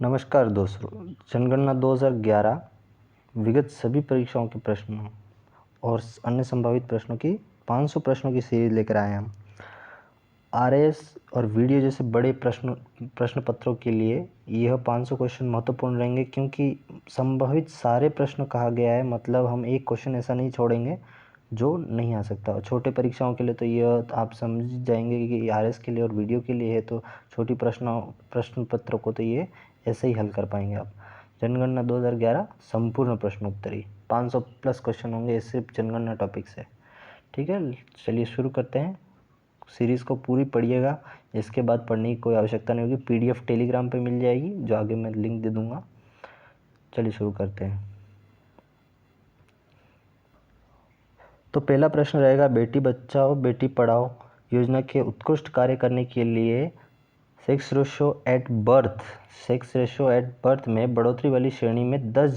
नमस्कार दोस्तों, जनगणना 2011 विगत सभी परीक्षाओं के प्रश्नों और अन्य संभावित प्रश्नों की 500 प्रश्नों की सीरीज लेकर आए हैं हम। आरएएस और वीडियो जैसे बड़े प्रश्न पत्रों के लिए यह 500 क्वेश्चन महत्वपूर्ण रहेंगे, क्योंकि संभावित सारे प्रश्न कहा गया है। मतलब हम एक क्वेश्चन ऐसा नहीं छोड़ेंगे जो नहीं आ सकता। छोटे परीक्षाओं के लिए तो यह आप समझ जाएंगे कि आरएएस के लिए और वीडियो के लिए है, तो छोटी प्रश्न पत्रों को तो ये ऐसे ही हल कर पाएंगे आप। जनगणना 2011 संपूर्ण प्रश्नोत्तरी 500 प्लस क्वेश्चन होंगे, सिर्फ जनगणना टॉपिक से। ठीक है, चलिए शुरू करते हैं। सीरीज़ को पूरी पढ़िएगा, इसके बाद पढ़ने की कोई आवश्यकता नहीं होगी। पीडीएफ टेलीग्राम पे मिल जाएगी, जो आगे मैं लिंक दे दूँगा। चलिए शुरू करते हैं। तो पहला प्रश्न रहेगा, बेटी बचाओ बेटी पढ़ाओ योजना के उत्कृष्ट कार्य करने के लिए सेक्स रेशो एट बर्थ में बढ़ोतरी वाली श्रेणी में 10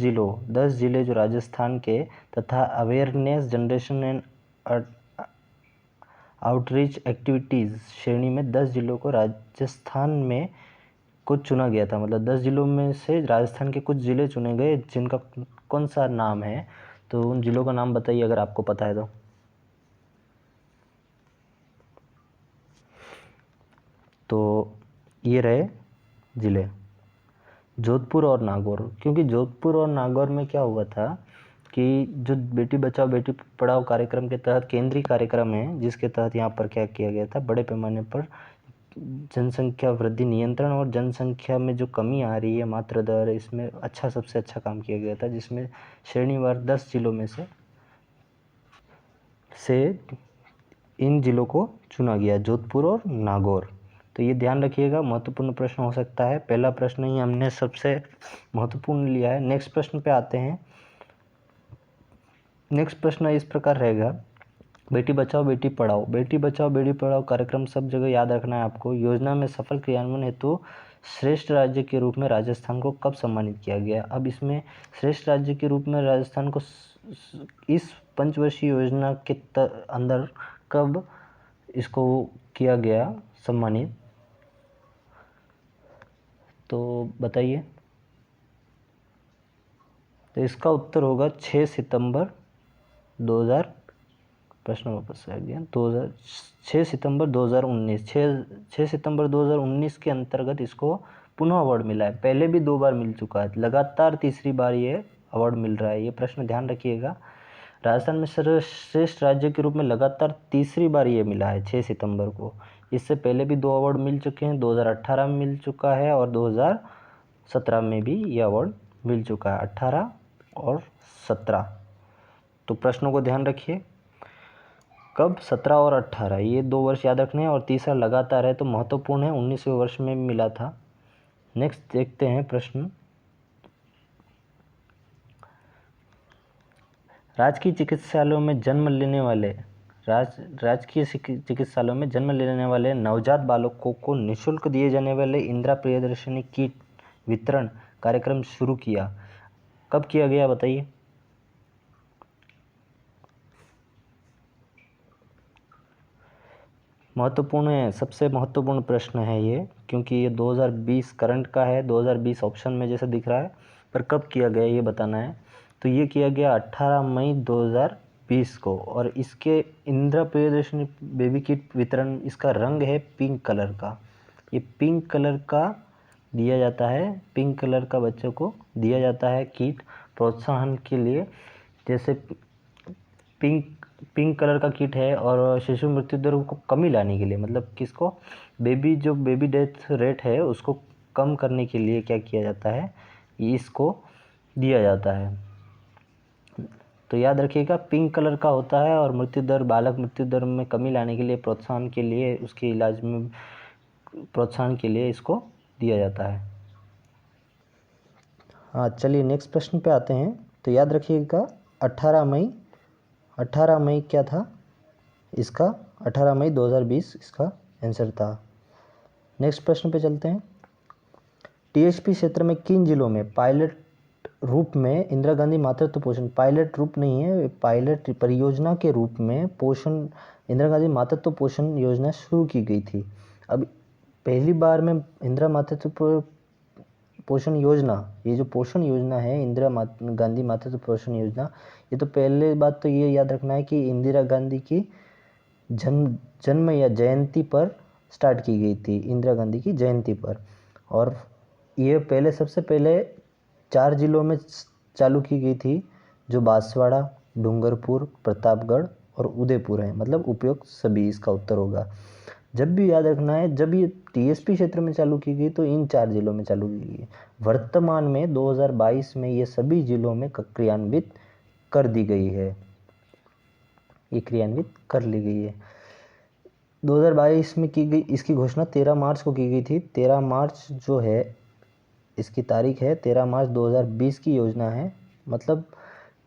जिले जो राजस्थान के तथा awareness generation and outreach activities श्रेणी में 10 जिलों को राजस्थान में कुछ चुना गया था। मतलब 10 जिलों में से राजस्थान के कुछ ज़िले चुने गए, जिनका कौन सा नाम है, तो उन जिलों का नाम बताइए अगर आपको पता है तो। ये रहे ज़िले जोधपुर और नागौर। क्योंकि जोधपुर और नागौर में क्या हुआ था कि जो बेटी बचाओ बेटी पढ़ाओ कार्यक्रम के तहत केंद्रीय कार्यक्रम है, जिसके तहत यहाँ पर क्या किया गया था, बड़े पैमाने पर जनसंख्या वृद्धि नियंत्रण और जनसंख्या में जो कमी आ रही है मातृ दर, इसमें सबसे अच्छा काम किया गया था, जिसमें श्रेणीवार 10 जिलों में से इन जिलों को चुना गया, जोधपुर और नागौर। तो ये ध्यान रखिएगा, महत्वपूर्ण प्रश्न हो सकता है। पहला प्रश्न ही हमने सबसे महत्वपूर्ण लिया है। नेक्स्ट प्रश्न पे आते हैं। नेक्स्ट प्रश्न इस प्रकार रहेगा, बेटी बचाओ बेटी पढ़ाओ कार्यक्रम सब जगह याद रखना है आपको। योजना में सफल क्रियान्वयन हेतु श्रेष्ठ राज्य के रूप में राजस्थान को कब सम्मानित किया गया। अब इसमें श्रेष्ठ राज्य के रूप में राजस्थान को इस पंचवर्षीय योजना के अंदर कब इसको किया गया सम्मानित, तो बताइए। तो इसका उत्तर होगा 6 सितंबर 2000। प्रश्न वापस आ गया, 6 सितंबर 2019। 6 सितंबर 2019 के अंतर्गत इसको पुनः अवार्ड मिला है। पहले भी 2 बार मिल चुका है, लगातार तीसरी बार ये अवार्ड मिल रहा है। ये प्रश्न ध्यान रखिएगा, राजस्थान में सर्वश्रेष्ठ राज्य के रूप में लगातार तीसरी बार ये मिला है 6 सितंबर को। इससे पहले भी 2 अवार्ड मिल चुके हैं, 2018 में मिल चुका है और 2017 में भी ये अवार्ड मिल चुका है, 18 और 17। तो प्रश्नों को ध्यान रखिए, कब 17 और 18, ये 2 वर्ष याद रखने हैं, और तीसरा लगातार है तो महत्वपूर्ण है, 19वें वर्ष में मिला था। नेक्स्ट देखते हैं प्रश्न, राजकीय चिकित्सालयों में जन्म लेने वाले नवजात बालकों को निःशुल्क दिए जाने वाले इंदिरा प्रियदर्शनी किट वितरण कार्यक्रम शुरू किया। कब किया गया बताइए। महत्वपूर्ण है, सबसे महत्वपूर्ण प्रश्न है ये, क्योंकि ये 2020 करंट का है। 2020 ऑप्शन में जैसे दिख रहा है, पर कब किया गया ये बताना है। तो ये किया गया 18 मई 2020 को, और इसके इंदिरा प्रियदर्शनी बेबी किट वितरण, इसका रंग है पिंक कलर का। ये पिंक कलर का दिया जाता है, पिंक कलर का बच्चों को दिया जाता है किट प्रोत्साहन के लिए। जैसे पिंक कलर का किट है, और शिशु मृत्यु दर को कमी लाने के लिए, मतलब किसको, बेबी डेथ रेट है उसको कम करने के लिए क्या किया जाता है, इसको दिया जाता है। तो याद रखिएगा, पिंक कलर का होता है, और बालक मृत्यु दर में कमी लाने के लिए, प्रोत्साहन के लिए, उसके इलाज में प्रोत्साहन के लिए इसको दिया जाता है। हाँ, चलिए नेक्स्ट प्रश्न पे आते हैं। तो याद रखिएगा 18 मई क्या था इसका, 18 मई 2020 इसका आंसर था। नेक्स्ट प्रश्न पे चलते हैं। टीएचपी क्षेत्र में किन जिलों में पायलट रूप में इंदिरा गांधी मातृत्व पोषण, पायलट रूप नहीं है, पायलट परियोजना के रूप में इंदिरा गांधी मातृत्व पोषण योजना शुरू की गई थी। अब पहली बार में इंदिरा मातृत्व पोषण योजना, ये जो पोषण योजना है इंदिरा गांधी मातृत्व पोषण योजना, ये तो पहले बात तो ये याद रखना है कि इंदिरा गांधी की जन्म या जयंती पर स्टार्ट की गई थी, इंदिरा गांधी की जयंती पर। और ये सबसे पहले 4 जिलों में चालू की गई थी, जो बांसवाड़ा, डूंगरपुर, प्रतापगढ़ और उदयपुर है। मतलब उपयुक्त सभी इसका उत्तर होगा। जब भी याद रखना है, जब ये टीएसपी क्षेत्र में चालू की गई तो इन 4 जिलों में चालू की गई। वर्तमान में 2022 में ये सभी जिलों में क्रियान्वित कर दी गई है, ये क्रियान्वित कर ली गई है। 2022 में की गई, इसकी घोषणा 13 मार्च को की गई थी। 13 मार्च जो है इसकी तारीख है, 13 मार्च 2020 की योजना है। मतलब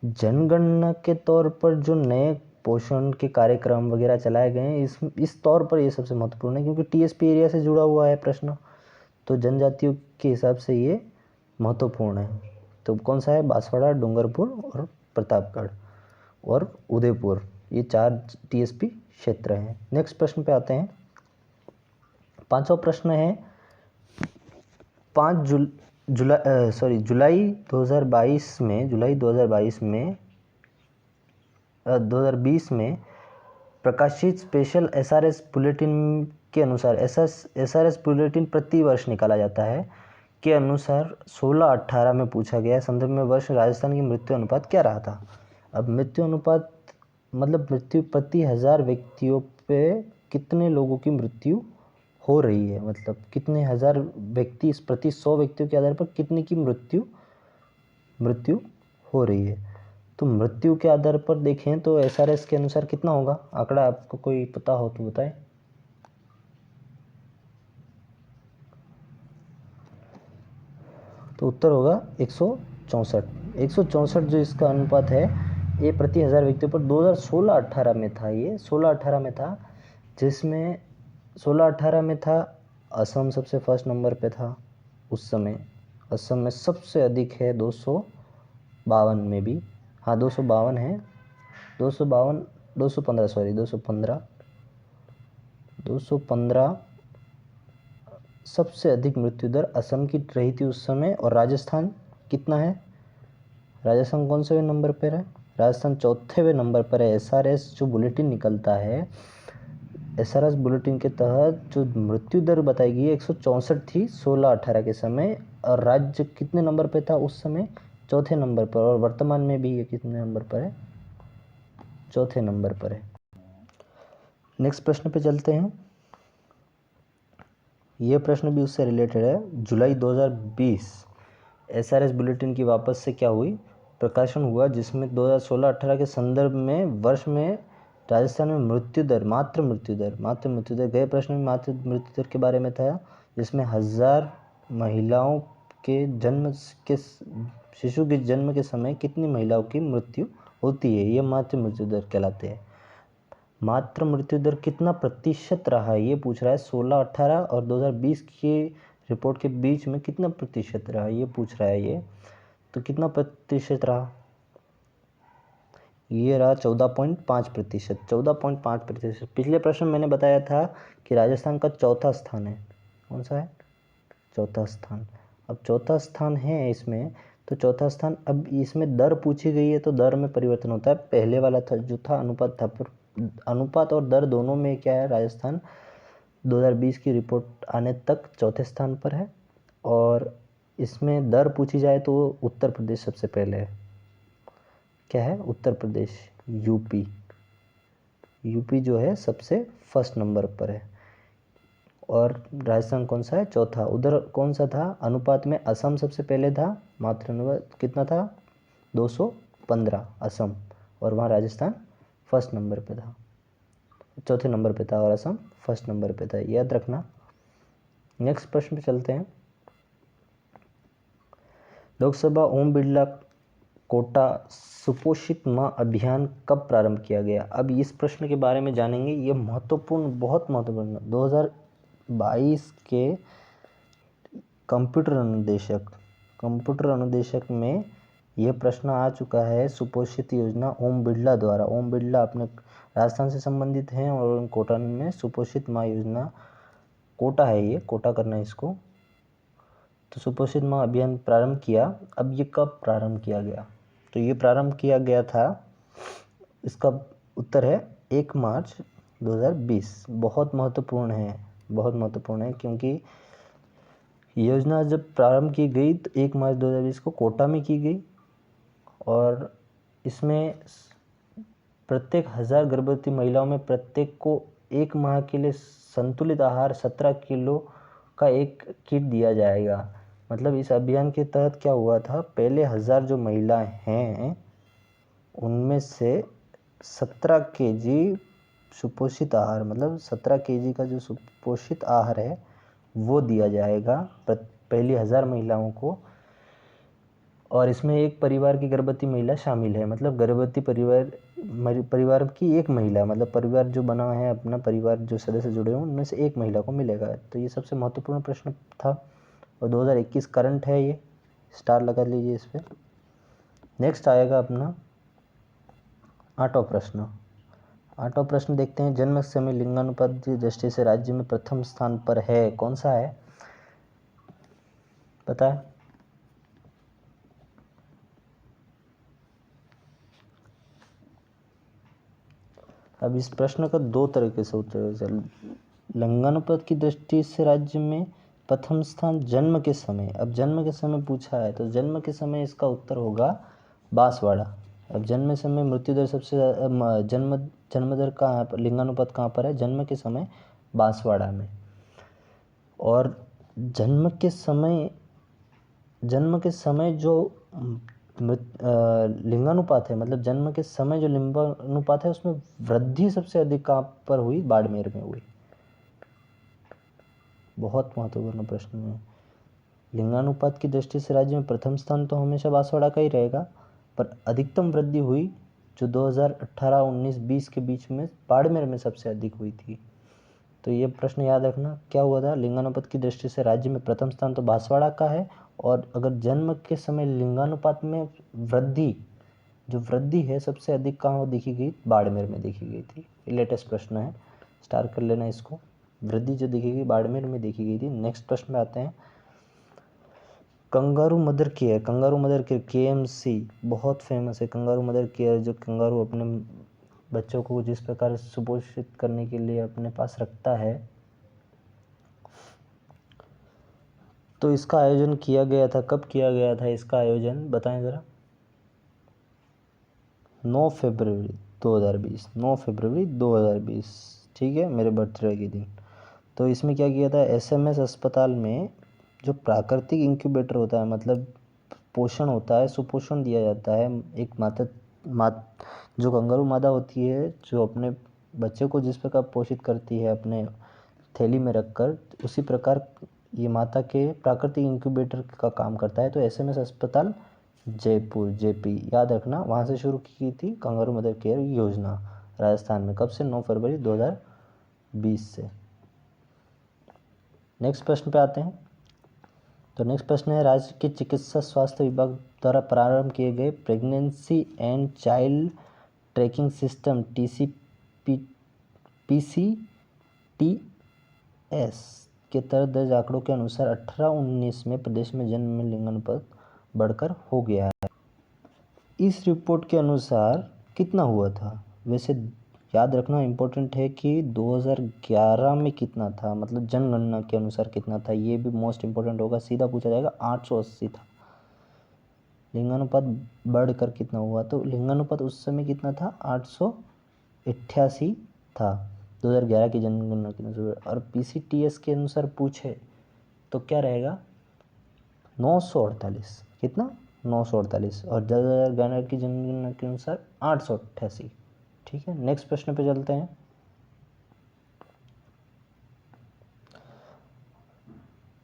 जनगणना के तौर पर जो नए पोषण के कार्यक्रम वगैरह चलाए गए हैं, इस तौर पर ये सबसे महत्वपूर्ण है, क्योंकि टीएसपी एरिया से जुड़ा हुआ है प्रश्न, तो जनजातियों के हिसाब से ये महत्वपूर्ण है। तो कौन सा है? बांसवाड़ा, डूंगरपुर और प्रतापगढ़ और उदयपुर, ये 4 टीएसपी क्षेत्र हैं। नेक्स्ट प्रश्न पे आते हैं। 5वां प्रश्न है, जुलाई 2020 में प्रकाशित स्पेशल एसआरएस बुलेटिन के अनुसार, एसआरएस बुलेटिन प्रति वर्ष निकाला जाता है, के अनुसार 16-18 में पूछा गया संदर्भ में वर्ष राजस्थान की मृत्यु अनुपात क्या रहा था। अब मृत्यु अनुपात मतलब मृत्यु प्रति 1000 व्यक्तियों पे कितने लोगों की मृत्यु हो रही है, मतलब कितने 1000 व्यक्ति इस प्रति 100 व्यक्तियों के आधार पर कितने की मृत्यु हो रही है। तो मृत्यु के आधार पर देखें तो एसआरएस के अनुसार कितना होगा आंकड़ा, आपको कोई पता हो तो बताएं। तो उत्तर होगा 164। 164 जो इसका अनुपात है, ये प्रति 1000 व्यक्तियों पर 2016-18 में था, ये 16-18 में था, जिसमें 16-18 में था असम सबसे फर्स्ट नंबर पे था उस समय। असम में सबसे अधिक है 252 में भी, हाँ 252 है, 215 सबसे अधिक मृत्यु दर असम की रही थी उस समय। और राजस्थान कितना है? राजस्थान कौन से नंबर पर है? राजस्थान 4वें नंबर पर है। एसआरएस जो बुलेटिन निकलता है, एसआरएस बुलेटिन के तहत जो मृत्यु दर बताई गई 164 थी 16-18 के समय। और राज्य कितने नंबर पे था उस समय? 4थे नंबर पर। और वर्तमान में भी ये कितने नंबर पर है? 4थे नंबर पर है। नेक्स्ट प्रश्न पे चलते हैं। ये प्रश्न भी उससे रिलेटेड है। जुलाई 2020 एसआरएस बुलेटिन की वापस से क्या हुई? प्रकाशन हुआ, जिसमें 2016-18 के संदर्भ में वर्ष में राजस्थान में मातृ मृत्यु दर गए प्रश्न में मातृ मृत्यु दर के बारे में था, जिसमें 1000 महिलाओं के शिशु के जन्म के समय कितनी महिलाओं की मृत्यु होती है, ये मातृ मृत्यु दर कहलाते हैं। मातृ मृत्यु दर कितना प्रतिशत रहा है ये पूछ रहा है। 16-18 और 2020 की रिपोर्ट के बीच में कितना प्रतिशत रहा ये पूछ रहा है ये। तो कितना प्रतिशत रहा? ये रहा 14.5%। 14.5%। पिछले प्रश्न में मैंने बताया था कि राजस्थान का 4था स्थान है। कौन सा है? 4था स्थान। अब 4था स्थान है इसमें, तो 4था स्थान, अब इसमें दर पूछी गई है तो दर में परिवर्तन होता है। पहले वाला था जो था अनुपात था, पर अनुपात और दर दोनों में क्या है? राजस्थान 2020 की रिपोर्ट आने तक 4थे स्थान पर है। और इसमें दर पूछी जाए तो उत्तर प्रदेश सबसे पहले है। क्या है? उत्तर प्रदेश, यूपी जो है सबसे फर्स्ट नंबर पर है। और राजस्थान कौन सा है? 4था। उधर कौन सा था अनुपात में? असम सबसे पहले था, मातृ अनुपात कितना था? 215 असम, और वहाँ राजस्थान फर्स्ट नंबर पे था, 4थे नंबर पे था, और असम फर्स्ट नंबर पे था, याद रखना। नेक्स्ट प्रश्न पे चलते हैं। लोकसभा ओम बिरला कोटा सुपोषित माँ अभियान कब प्रारंभ किया गया? अब इस प्रश्न के बारे में जानेंगे, ये महत्वपूर्ण, बहुत महत्वपूर्ण। 2022 के कंप्यूटर अनुदेशक में यह प्रश्न आ चुका है। सुपोषित योजना ओम बिरला द्वारा, ओम बिरला अपने राजस्थान से संबंधित हैं और कोटा में सुपोषित माँ योजना, कोटा है ये, कोटा करना है इसको, तो सुपोषित माह अभियान प्रारंभ किया। अब ये कब प्रारंभ किया गया? तो ये प्रारंभ किया गया था, इसका उत्तर है 1 मार्च 2020। बहुत महत्वपूर्ण है, बहुत महत्वपूर्ण है, क्योंकि योजना जब प्रारंभ की गई तो 1 मार्च 2020 को कोटा में की गई और इसमें प्रत्येक 1000 गर्भवती महिलाओं में प्रत्येक को 1 माह के लिए संतुलित आहार 17 किलो का एक किट दिया जाएगा। मतलब इस अभियान के तहत क्या हुआ था, पहले 1000 जो महिलाएं हैं उनमें से 17 केजी सुपोषित आहार, मतलब 17 केजी का जो सुपोषित आहार है वो दिया जाएगा पहली 1000 महिलाओं को। और इसमें एक परिवार की गर्भवती महिला शामिल है, मतलब गर्भवती परिवार की एक महिला, मतलब परिवार जो बना है अपना, परिवार जो सदस्य जुड़े हों उनमें से एक महिला को मिलेगा। तो ये सबसे महत्वपूर्ण प्रश्न था और 2021 करंट है, ये स्टार लगा लीजिए इस पर। नेक्स्ट आएगा अपना 8वां प्रश्न। 8वां प्रश्न देखते हैं, जन्म समय लिंगानुपात की दृष्टि से राज्य में प्रथम स्थान पर है, कौन सा है पता है? अब इस प्रश्न का 2 तरीके से उत्तर है। लिंगानुपात की दृष्टि से राज्य में प्रथम स्थान जन्म के समय, अब जन्म के समय पूछा है तो जन्म के समय इसका उत्तर होगा बांसवाड़ा। अब जन्म समय मृत्यु दर सबसे जन्म दर कहाँ पर, लिंगानुपात कहाँ पर है? जन्म के समय बांसवाड़ा में। और जन्म के समय जो लिंगानुपात है, मतलब जन्म के समय जो लिंगानुपात है उसमें वृद्धि सबसे अधिक कहाँ पर हुई? बाड़मेर में हुई। बहुत महत्वपूर्ण प्रश्न है। लिंगानुपात की दृष्टि से राज्य में प्रथम स्थान तो हमेशा बांसवाड़ा का ही रहेगा, पर अधिकतम वृद्धि हुई जो 2018, 19, 20 के बीच में बाड़मेर में सबसे अधिक हुई थी। तो ये प्रश्न याद रखना, क्या हुआ था? लिंगानुपात की दृष्टि से राज्य में प्रथम स्थान तो बांसवाड़ा का है, और अगर जन्म के समय लिंगानुपात में वृद्धि है सबसे अधिक कहाँ देखी गई? बाड़मेर में देखी गई थी। ये लेटेस्ट प्रश्न है, स्टार कर लेना इसको। वृद्धि जो देखी गई बाड़मेर में देखी गई थी। नेक्स्ट प्रश्न में आते हैं, कंगारू मदर केयर KMC बहुत फेमस है। कंगारू मदर केयर, जो कंगारू अपने बच्चों को जिस प्रकार सुपोषित करने के लिए अपने पास रखता है, तो इसका आयोजन किया गया था, कब किया गया था इसका आयोजन बताएं ज़रा? 9 फरवरी 2020, 9 फरवरी 2020, ठीक है, मेरे बर्थडे के दिन। तो इसमें क्या किया था, SMS अस्पताल में जो प्राकृतिक इंक्यूबेटर होता है, मतलब पोषण होता है, सुपोषण दिया जाता है। एक जो कंगारू मादा होती है, जो अपने बच्चे को जिस प्रकार पोषित करती है अपने थैली में रखकर, उसी प्रकार ये माता के प्राकृतिक इंक्यूबेटर का काम करता है। तो SMS अस्पताल जयपुर JP याद रखना, वहाँ से शुरू की थी कंगारू मदर केयर योजना राजस्थान में। कब से? 9 फरवरी 2020 से। नेक्स्ट प्रश्न पे आते हैं। तो नेक्स्ट प्रश्न है, राज्य के चिकित्सा स्वास्थ्य विभाग द्वारा प्रारंभ किए गए pregnancy and child tracking system PCTS के तहत दर्ज आंकड़ों के अनुसार 18-19 में प्रदेश में जन्म में लिंगानुपात बढ़कर हो गया है। इस रिपोर्ट के अनुसार कितना हुआ था? वैसे याद रखना इम्पोर्टेंट है कि 2011 में कितना था, मतलब जनगणना के अनुसार कितना था, ये भी मोस्ट इम्पोर्टेंट होगा। सीधा पूछा जाएगा, 880 था। लिंगानुपात बढ़कर कितना हुआ? तो लिंगानुपात उस समय कितना था? 888 था 2011 की जनगणना के अनुसार। और PCTS के अनुसार पूछे तो क्या रहेगा? 948। कितना? 948। और 2011 की जनगणना के अनुसार 888। ठीक है, नेक्स्ट प्रश्न पे चलते हैं।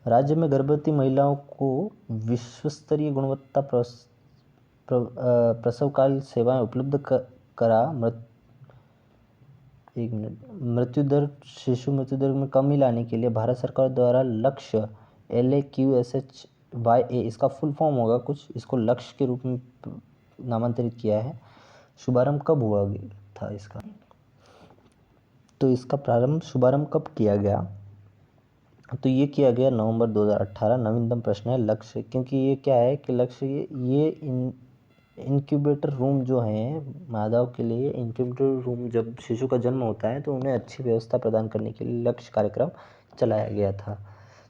राज्य में गर्भवती महिलाओं को विश्वस्तरीय गुणवत्ता प्रसवकाल सेवाएं उपलब्ध करा शिशु मृत्यु दर में कमी लाने के लिए भारत सरकार द्वारा लक्ष्य LAQSHYA, इसका फुल फॉर्म होगा कुछ, इसको लक्ष्य के रूप में नामांतरित किया है। शुभारंभ कब हुआ था इसका? तो इसका शुभारंभ कब किया गया? तो ये किया गया नवंबर 2018। नवीनतम प्रश्न है लक्ष्य, क्योंकि ये क्या है कि लक्ष्य ये इनक्यूबेटर रूम जो हैं मादाओं के लिए, इनक्यूबेटर रूम जब शिशु का जन्म होता है तो उन्हें अच्छी व्यवस्था प्रदान करने के लिए लक्ष्य कार्यक्रम चलाया गया था।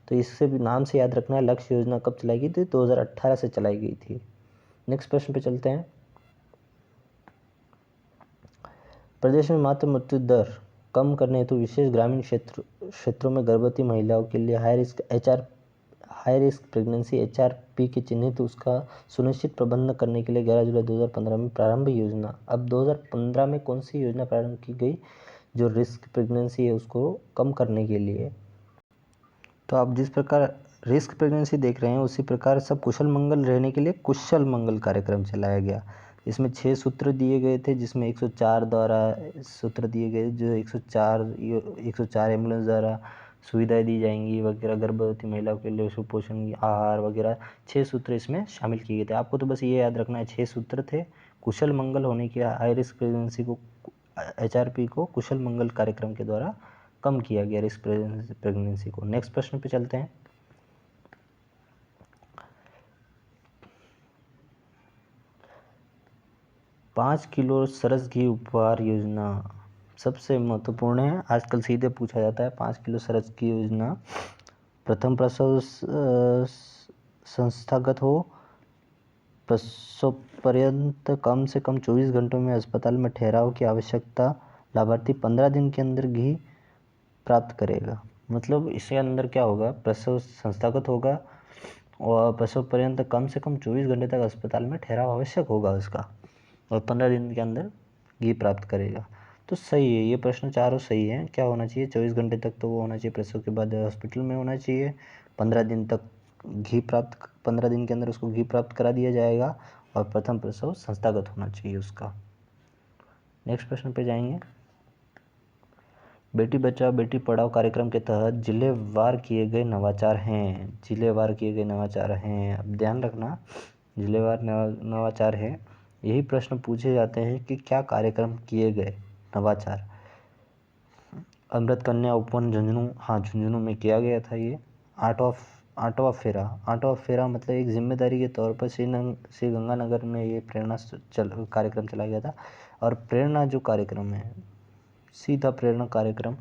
तो इससे भी नाम से याद रखना है, लक्ष्य योजना कब चलाई गई थी? 2018 से चलाई गई थी। नेक्स्ट प्रश्न पे चलते हैं। प्रदेश में मातृ मृत्यु दर कम करने हेतु विशेष ग्रामीण क्षेत्रों में गर्भवती महिलाओं के लिए हाई रिस्क प्रेगनेंसी HRP के चिन्हित उसका सुनिश्चित प्रबंधन करने के लिए 11 जुलाई 2015 में प्रारंभ योजना। अब 2015 में कौन सी योजना प्रारंभ की गई जो रिस्क प्रेगनेंसी है उसको कम करने के लिए? तो आप जिस प्रकार रिस्क प्रेगनेंसी देख रहे हैं उसी प्रकार सब कुशल मंगल रहने के लिए कुशल मंगल कार्यक्रम चलाया गया। इसमें 6 सूत्र दिए गए थे, जिसमें 104 द्वारा सूत्र दिए गए, जो 104 एम्बुलेंस द्वारा सुविधाएं दी जाएंगी वगैरह, गर्भवती महिलाओं के लिए सुपोषण आहार वगैरह 6 सूत्र इसमें शामिल किए गए थे। आपको तो बस ये याद रखना है 6 सूत्र थे। कुशल मंगल होने के हाई रिस्क प्रेगनेंसी को HRP को कुशल मंगल कार्यक्रम के द्वारा कम किया गया रिस्क प्रेगनेंसी को। नेक्स्ट प्रश्न पे चलते हैं। पाँच किलो सरस घी उपहार योजना सबसे महत्वपूर्ण है, आजकल सीधे पूछा जाता है। 5 किलो सरस घी योजना प्रथम प्रसव संस्थागत हो, प्रसव पर्यंत कम से कम 24 घंटों में अस्पताल में ठहराव की आवश्यकता, लाभार्थी 15 दिन के अंदर घी प्राप्त करेगा। मतलब इसके अंदर क्या होगा, प्रसव संस्थागत होगा और प्रसव पर्यंत कम से कम 24 घंटे तक अस्पताल में ठहराव आवश्यक होगा उसका, और 15 दिन के अंदर घी प्राप्त करेगा। तो सही है, ये प्रश्न चारों सही है। क्या होना चाहिए? 24 घंटे तक तो वो होना चाहिए, प्रसव के बाद हॉस्पिटल में होना चाहिए। 15 दिन तक 15 दिन के अंदर उसको घी प्राप्त करा दिया जाएगा, और प्रथम प्रसव संस्थागत होना चाहिए उसका। नेक्स्ट प्रश्न पे जाएंगे। बेटी बचाओ बेटी पढ़ाओ कार्यक्रम के तहत जिलेवार किए गए नवाचार हैं। जिलेवार किए गए नवाचार हैं, अब ध्यान रखना, जिलेवार नवाचार है। यही प्रश्न पूछे जाते हैं कि क्या कार्यक्रम किए गए नवाचार। अमृत कन्या उपवन झुंझुनू, हाँ झुंझुनू में किया गया था ये। आठवां फेरा मतलब एक जिम्मेदारी के तौर पर श्री गंगानगर में ये प्रेरणा कार्यक्रम चलाया गया था। और प्रेरणा जो कार्यक्रम है, सीधा प्रेरणा कार्यक्रम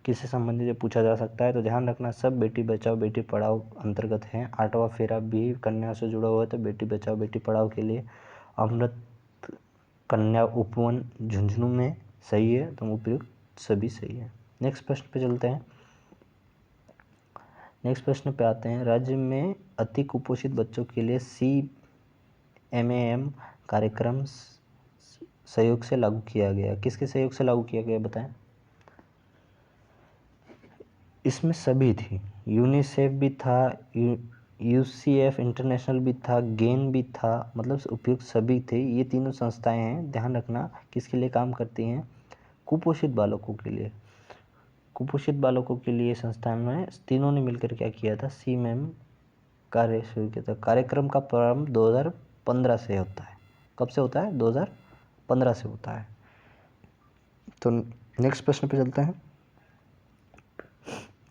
किससे संबंधित है पूछा जा सकता है, तो ध्यान रखना सब बेटी बचाओ बेटी पढ़ाओ अंतर्गत हैं। 8वां फेरा भी कन्या से जुड़ा हुआ है, तो बेटी बचाओ बेटी पढ़ाओ के लिए अमृत कन्या उपवन झुंझुनू में सही है, तो उपयुक्त सभी सही है। नेक्स्ट प्रश्न पे चलते हैं। नेक्स्ट प्रश्न पे आते हैं। राज्य में अति कुपोषित बच्चों के लिए CMAM कार्यक्रम सहयोग से लागू किया गया। किसके सहयोग से लागू किया गया बताएं? इसमें सभी थी, यूनिसेफ भी था, UCF इंटरनेशनल भी था, गेन भी था, मतलब उपयुक्त सभी थे। ये तीनों संस्थाएं हैं, ध्यान रखना किसके लिए काम करती हैं? कुपोषित बालकों के लिए। कुपोषित बालकों के लिए संस्थान में तीनों ने मिलकर क्या किया था? CMAM कार्य शुरू किया था। कार्यक्रम का प्रारंभ 2015 से होता है। कब से होता है? 2015 से होता है। तो नेक्स्ट प्रश्न पे चलते हैं।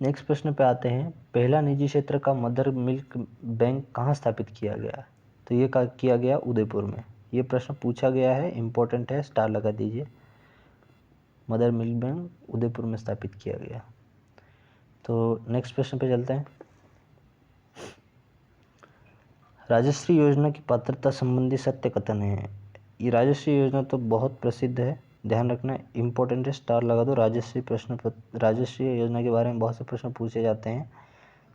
नेक्स्ट प्रश्न पे आते हैं। पहला निजी क्षेत्र का मदर मिल्क बैंक कहाँ स्थापित किया गया? तो ये किया गया उदयपुर में। ये प्रश्न पूछा गया है, इम्पोर्टेंट है, स्टार लगा दीजिए। मदर मिल्क बैंक उदयपुर में स्थापित किया गया। तो नेक्स्ट प्रश्न पे चलते हैं। राजश्री योजना की पात्रता संबंधी सत्य कथन है। ये राजश्री योजना तो बहुत प्रसिद्ध है, ध्यान रखना, इम्पोर्टेंट है, स्टार लगा दो। राजश्री योजना के बारे में बहुत से प्रश्न पूछे जाते हैं।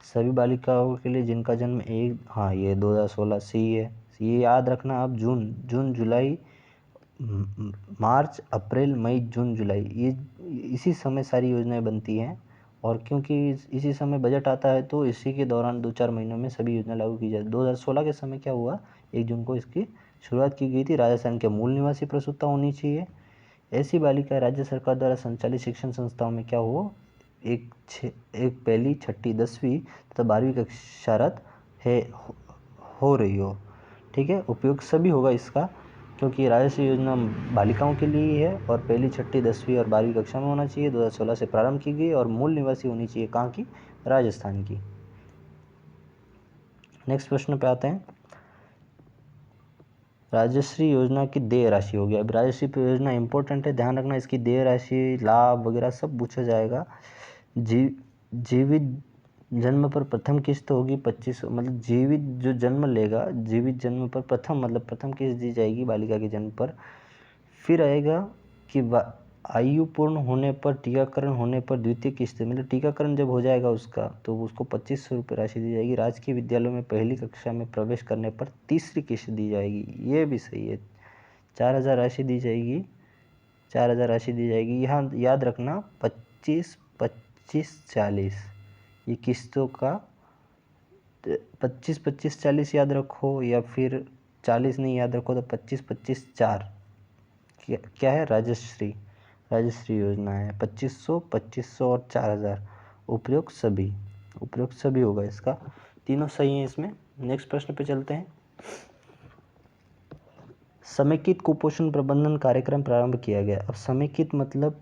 सभी बालिकाओं के लिए जिनका जन्म ये 2016 सी है। ये याद रखना आप, जून जुलाई मार्च अप्रैल मई जून जुलाई, ये इसी समय सारी योजनाएं बनती हैं। और क्योंकि इसी समय बजट आता है तो इसी के दौरान 2-4 महीनों में सभी योजना लागू की जाती है। 2016 के समय क्या हुआ, 1 जून को इसकी शुरुआत की गई थी। राजस्थान के मूल निवासी प्रसूता होनी चाहिए। ऐसी बालिका राज्य सरकार द्वारा संचालित शिक्षण संस्थाओं में क्या हो, एक पहली, छठी, 10वीं तथा 12वीं कक्षारत है हो रही हो। ठीक है, उपयोग सभी होगा इसका, क्योंकि राजश्री योजना बालिकाओं के लिए ही है और पहली, छठी, 10वीं और 12वीं कक्षा में होना चाहिए। 2016 से प्रारंभ की गई और मूल निवासी होनी चाहिए कहाँ की? राजस्थान की। नेक्स्ट प्रश्न पे आते हैं। राजश्री योजना की देय राशि हो गया। अब राजश्री योजना इंपॉर्टेंट है, ध्यान रखना, इसकी देय राशि, लाभ वगैरह सब पूछा जाएगा। जीवित जन्म पर प्रथम किस्त होगी 2500, मतलब जीवित जो जन्म लेगा, जीवित जन्म पर प्रथम मतलब प्रथम किस्त दी जाएगी बालिका के जन्म पर। फिर आएगा कि आयु पूर्ण होने पर, टीकाकरण होने पर द्वितीय किस्त, मतलब टीकाकरण जब हो जाएगा उसका तो उसको 2500 रुपये राशि दी जाएगी। राजकीय विद्यालयों में पहली कक्षा में प्रवेश करने पर तीसरी किस्त दी जाएगी, ये भी सही है। 4000 राशि दी जाएगी, 4000 राशि दी जाएगी। यहाँ याद रखना 25, 25, 40 ये किस्तों का, 25, 25, 40 याद रखो, या फिर 40 नहीं याद रखो तो 25, 25, 4 क्या है, राजश्री योजना है। 2500, 2500 और 4000 उपयुक्त सभी होगा इसका, तीनों सही हैं इसमें। नेक्स्ट प्रश्न पे चलते हैं। समेकित कुपोषण प्रबंधन कार्यक्रम प्रारंभ किया गया। अब समेकित मतलब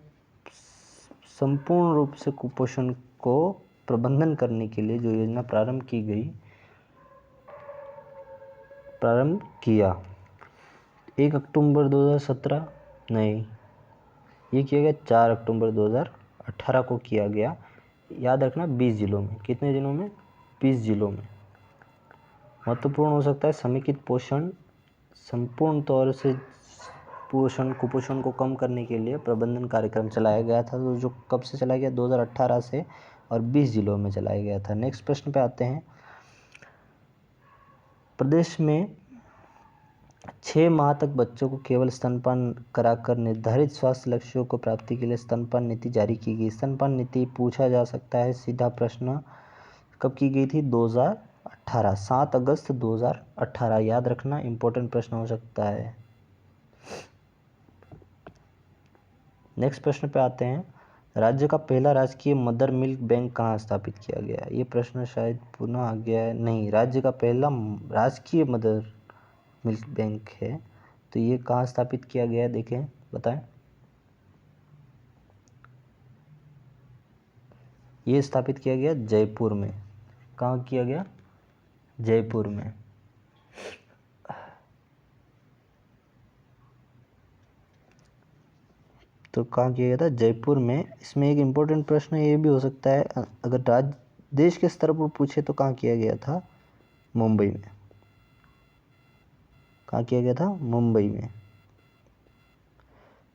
संपूर्ण रूप से कुपोषण को प्रबंधन करने के लिए जो योजना प्रारंभ किया 1 अक्टूबर 2017 नहीं, ये किया गया 4 अक्टूबर 2018 को किया गया। याद रखना 20 जिलों में, कितने जिलों में, 20 जिलों में। महत्वपूर्ण हो सकता है समेकित पोषण, संपूर्ण तौर से कुपोषण को कम करने के लिए प्रबंधन कार्यक्रम चलाया गया था, तो जो कब से चलाया गया, 2018 से, और 20 जिलों में चलाया गया था। नेक्स्ट प्रश्न पे आते हैं। प्रदेश में 6 माह तक बच्चों को केवल स्तनपान कराकर निर्धारित स्वास्थ्य लक्ष्यों को प्राप्ति के लिए स्तनपान नीति जारी की गई। स्तनपान नीति पूछा जा सकता है सीधा प्रश्न, कब की गई थी, 2018, 7 अगस्त 2018, याद रखना, इंपॉर्टेंट प्रश्न हो सकता है। नेक्स्ट प्रश्न पे आते हैं। राज्य का पहला राजकीय मदर मिल्क बैंक कहाँ स्थापित किया गया। ये प्रश्न शायद पुनः आ गया है, नहीं, राज्य का पहला राजकीय मदर मिल्क बैंक है, तो ये कहाँ स्थापित किया गया है, देखें, बताएं। ये स्थापित किया गया जयपुर में। कहाँ किया गया, जयपुर में। तो कहाँ किया गया था, जयपुर में। इसमें एक इम्पोर्टेंट प्रश्न ये भी हो सकता है, अगर देश के स्तर पर पूछे तो कहाँ किया गया था, मुंबई में। कहाँ किया गया था, मुंबई में।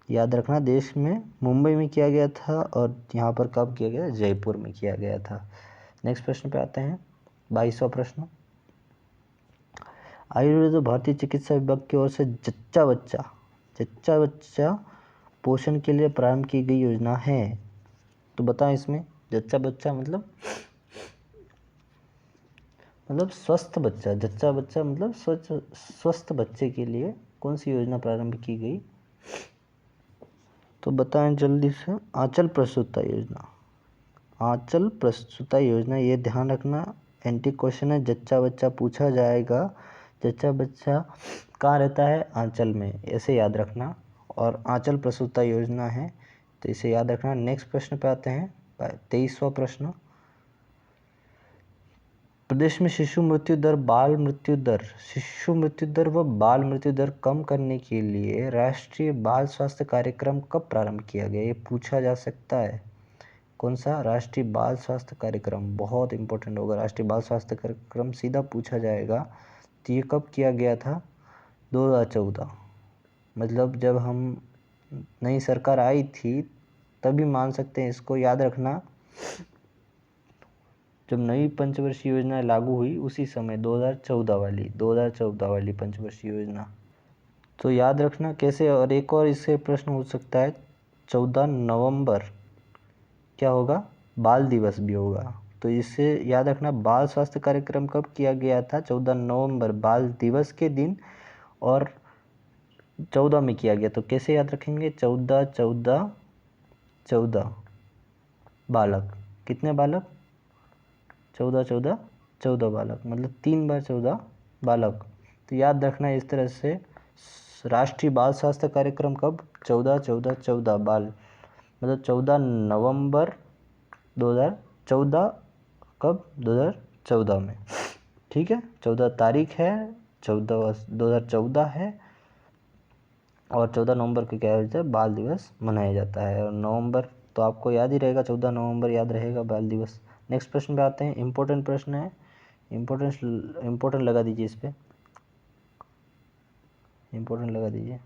याद रखना, देश में मुंबई में किया गया था, और यहाँ पर कब किया गया, जयपुर में किया गया था। नेक्स्ट प्रश्न पे आते हैं, 22वां प्रश्न। आयुर्वेद और भारतीय चिकित्सा विभाग की ओर से जच्चा बच्चा पोषण के लिए प्रारंभ की गई योजना है। तो बताएं इसमें, जच्चा बच्चा मतलब स्वस्थ बच्चा, जच्चा बच्चा मतलब स्वस्थ बच्चे के लिए कौन सी योजना प्रारंभ की गई, तो बताएं जल्दी से। आंचल प्रसूता योजना, आंचल प्रसूता योजना, ये ध्यान रखना, एंटी क्वेश्चन है, जच्चा बच्चा पूछा जाएगा। जच्चा बच्चा कहाँ रहता है, आंचल में, ऐसे याद रखना, और आंचल प्रसूता योजना है, तो इसे याद रखना। नेक्स्ट प्रश्न पे आते हैं, 23वां प्रश्न। प्रदेश में शिशु मृत्यु दर व बाल मृत्यु दर कम करने के लिए राष्ट्रीय बाल स्वास्थ्य कार्यक्रम कब प्रारंभ किया गया, ये पूछा जा सकता है। कौन सा, राष्ट्रीय बाल स्वास्थ्य कार्यक्रम, बहुत इंपॉर्टेंट होगा। राष्ट्रीय बाल स्वास्थ्य कार्यक्रम सीधा पूछा जाएगा। तो ये कब किया गया था, 2014, मतलब जब हम नई सरकार आई थी तभी मान सकते हैं इसको, याद रखना। जब नई पंचवर्षीय योजना लागू हुई उसी समय 2014 वाली पंचवर्षीय योजना, तो याद रखना कैसे। और एक और इससे प्रश्न हो सकता है, 14 नवंबर क्या होगा, बाल दिवस भी होगा, तो इससे याद रखना, बाल स्वास्थ्य कार्यक्रम कब किया गया था, 14 नवंबर, बाल दिवस के दिन, और 14 में किया गया। तो कैसे याद रखेंगे, 14, 14, 14 बालक, कितने बालक, 14, 14, 14 बालक, मतलब 3 बार 14 बालक। तो याद रखना इस तरह से, राष्ट्रीय बाल स्वास्थ्य कार्यक्रम कब, 14, 14, 14 बाल, मतलब 14 नवंबर 2014 कब? 2014 में। ठीक है, 14 तारीख है, 2014 है, और 14 नवंबर को क्या होता है? बाल दिवस मनाया जाता है। और नवंबर तो आपको याद ही रहेगा, 14 नवंबर याद रहेगा बाल दिवस। नेक्स्ट प्रश्न पे आते हैं, इम्पोर्टेंट प्रश्न है, इम्पोर्टेंट लगा दीजिए, इस पर इम्पोर्टेंट लगा दीजिए।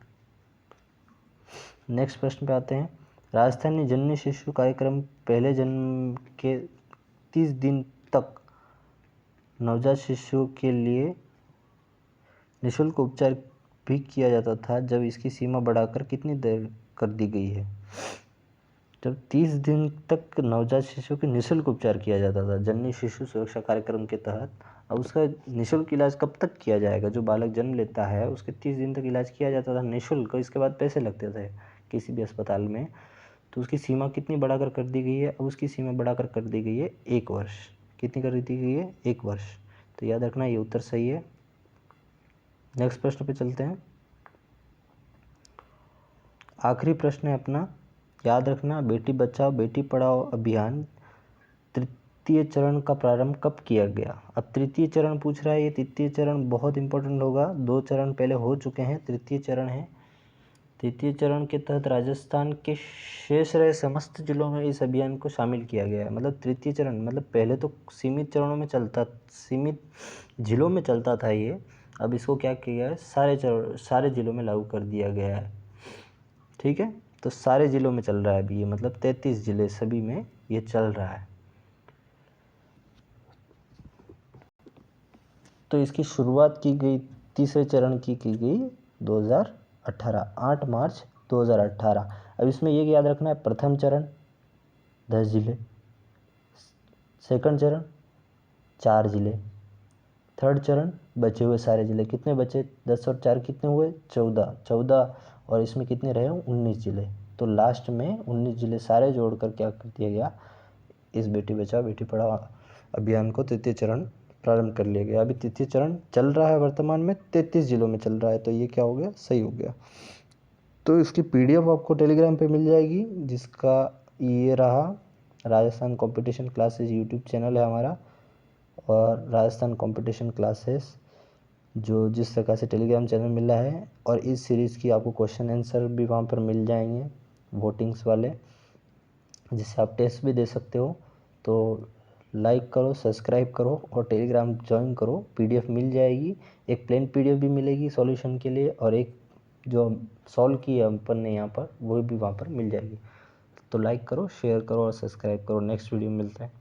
नेक्स्ट प्रश्न पे आते हैं, राजस्थानी जननी शिशु कार्यक्रम पहले जन्म के 30 दिन तक नवजात शिशु के लिए निःशुल्क उपचार भी किया जाता था, जब इसकी सीमा बढ़ाकर कितनी देर कर दी गई है? जब 30 दिन तक नवजात शिशु के निःशुल्क उपचार किया जाता था जननी शिशु सुरक्षा कार्यक्रम के तहत, अब उसका निःशुल्क इलाज कब तक किया जाएगा? जो बालक जन्म लेता है उसके 30 दिन तक इलाज किया जाता था निःशुल्क, इसके बाद पैसे लगते थे किसी भी अस्पताल में, तो उसकी सीमा कितनी बढ़ाकर कर दी गई है? अब उसकी सीमा बढ़ाकर कर दी गई है 1 वर्ष। कितनी कर दी गई है? 1 वर्ष। तो याद रखना ये उत्तर सही है। नेक्स्ट प्रश्न पे चलते हैं, आखिरी प्रश्न है अपना, याद रखना, बेटी बचाओ बेटी पढ़ाओ अभियान तृतीय चरण का प्रारंभ कब किया गया? अब तृतीय चरण पूछ रहा है, ये तृतीय चरण बहुत इंपॉर्टेंट होगा, 2 चरण पहले हो चुके हैं, तृतीय चरण है। तृतीय चरण के तहत राजस्थान के शेष रहे समस्त जिलों में इस अभियान को शामिल किया गया है। मतलब तृतीय चरण मतलब पहले तो सीमित चरणों में चलता, सीमित जिलों में चलता था ये, अब इसको क्या किया गया है? सारे जिलों में लागू कर दिया गया है। ठीक है, तो सारे जिलों में चल रहा है अभी ये, मतलब 33 जिले सभी में ये चल रहा है। तो इसकी शुरुआत की गई, तीसरे चरण की गई 2018, 8 मार्च 2018। अब इसमें ये याद रखना है, प्रथम चरण 10 जिले, सेकंड चरण 4 जिले, थर्ड चरण बचे हुए सारे जिले, कितने बचे? 10 और 4 कितने हुए? 14, और इसमें कितने रहे? 19 जिले। तो लास्ट में 19 जिले सारे जोड़कर क्या कर दिया गया? इस बेटी बचाओ बेटी पढ़ाओ अभियान को तृतीय चरण प्रारंभ कर लिया गया। अभी तृतीय चरण चल रहा है, वर्तमान में 33 जिलों में चल रहा है, तो ये क्या हो गया? सही हो गया। तो इसकी PDF आपको टेलीग्राम पे मिल जाएगी, जिसका ये रहा, Rajasthan competition classes YouTube channel है हमारा, और राजस्थान कंपटीशन क्लासेस जो जिस प्रकार से टेलीग्राम चैनल मिल रहा है, और इस सीरीज़ की आपको क्वेश्चन आंसर भी वहाँ पर मिल जाएंगे, वोटिंग्स वाले, जिससे आप टेस्ट भी दे सकते हो। तो लाइक करो, सब्सक्राइब करो और टेलीग्राम ज्वाइन करो, PDF मिल जाएगी। एक प्लेन PDF भी मिलेगी सॉल्यूशन के लिए, और एक जो सॉल्व की है अपन ने यहाँ पर, वो भी वहाँ पर मिल जाएगी। तो लाइक करो, शेयर करो और सब्सक्राइब करो। नेक्स्ट वीडियो में मिलता है।